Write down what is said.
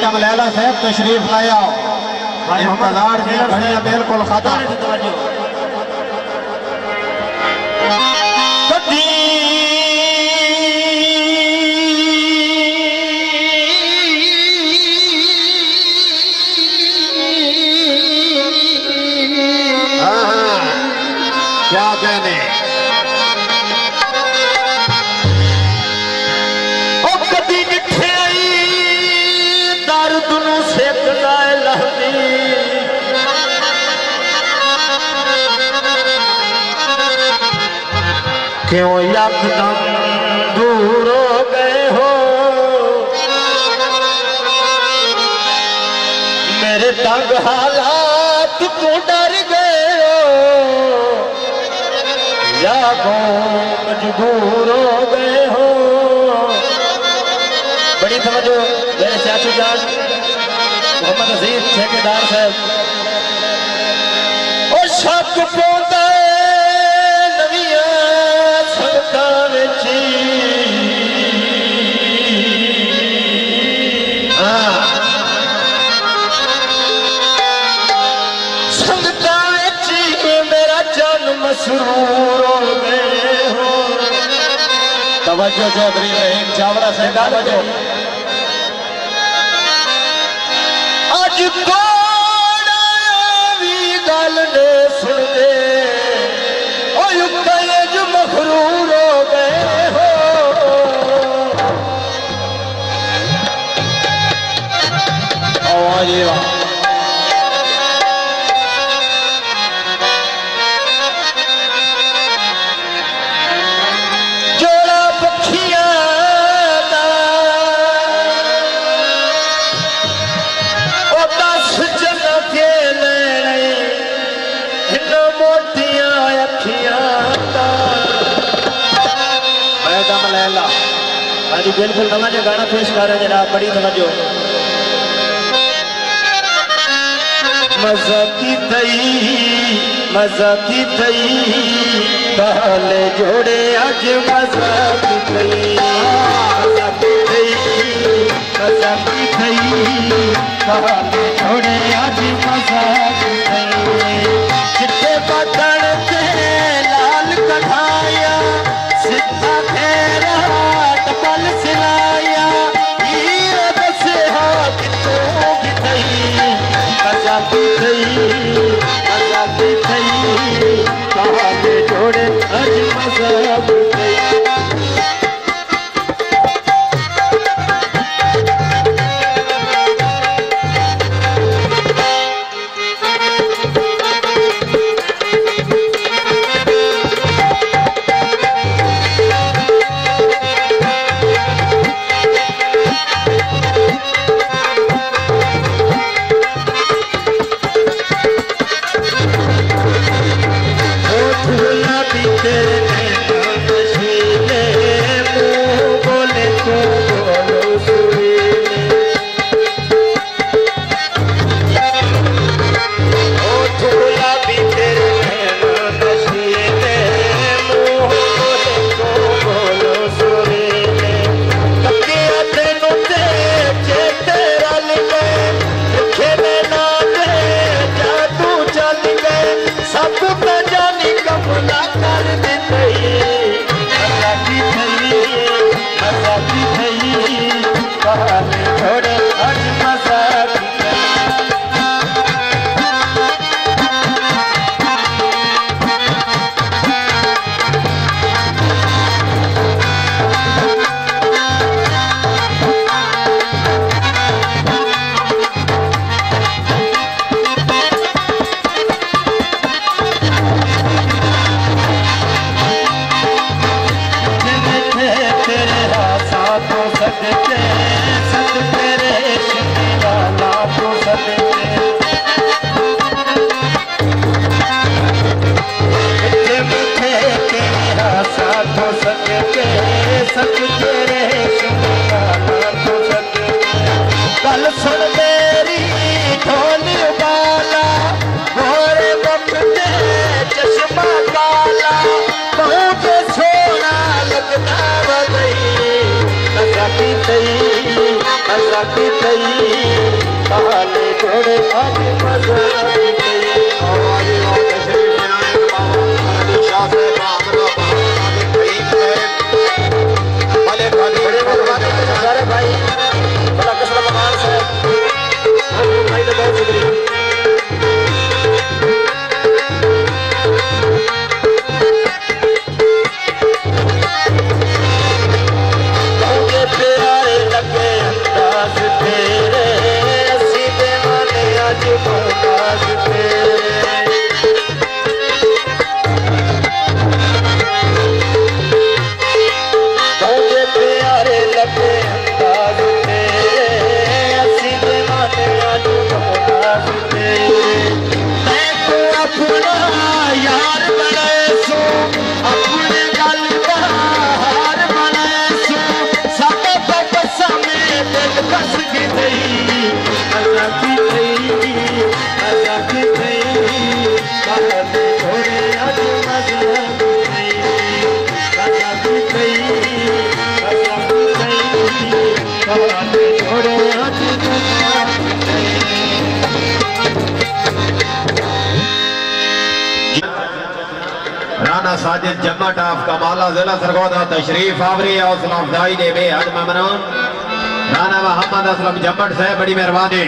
Madam Laila साहब तशरीफ लाए आओ। इंतजार की घड़ियां बिल्कुल खत्म। क्या कहने कदी जिथे आई दर्द नू सेकना लहदी क्यों यकदम दूर हो गए हो मेरे तंग हालात को डर गए हो या को मजबूर हो गए हो। बड़ी समझो मेरे चाचू जान मोहम्मद अजीज ठेकेदार साहब और शक पौंदा नविया संगतां विच संगतां विच मेरा जन मसरूर हो गए हो। तवज्जो चौधरी रहीम चावड़ा से तवज्जो। अज कोड़ा भी गल ने सुन दे जो मखरूर हो गए हो। जोड़ा पखियां दा ओ दस जन के लेने इन मोटियां अखियां दा। मैडम लैला हाँ जी बिल्कुल नवा जो गाना पेश कर रहे हैं जनाब बड़ी समझो। मजा की थई काले जोड़े अज मजा की थई मजा की थई काले जोड़े अज मजा की थई। चिट्टे बदन ते लाल कढ़ाया सिद्धा फेरा टपल सिलाया ये दसे हाथ तो की थई मजा की थई काले जोड़े अज मजा की थई। मजा की तई कहानी जोड़े आज मजा की तई आवाज़ और तशरीफ ले आए बाबा अली शाह साहब आमरा बाबा फहीम साहब भले खाली बड़े मेहरबानी सारे भाई बड़ा कसला मकान साहब भाई का बहुत शुक्रिया राना साजिद जम्मट ऑफ कमाला जिला सरगोदा तशरीफ आवरी हौसला अफजाई दे बेहद ममनून राना मोहम्मद असलम जम्मट साहब बड़ी मेहरबानी।